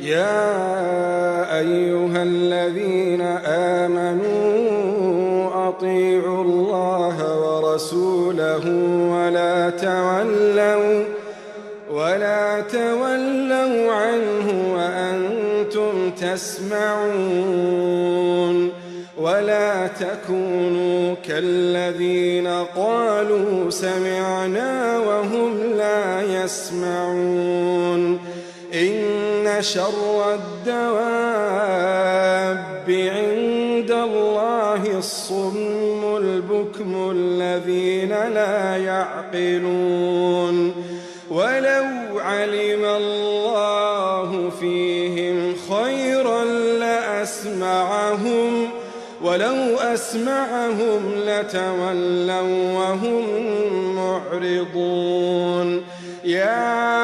يا أيها الذين آمنوا أطيعوا الله ورسوله ولا تولوا عنه وأنتم تسمعون ولا تكونوا كالذين قالوا سمعنا وهم لا يسمعون إن شر الدواب عند الله الصم البكم الذين لا يعقلون ولو علم الله فيهم خيرا ولو أسمعهم لتولوا وهم معرضون. يا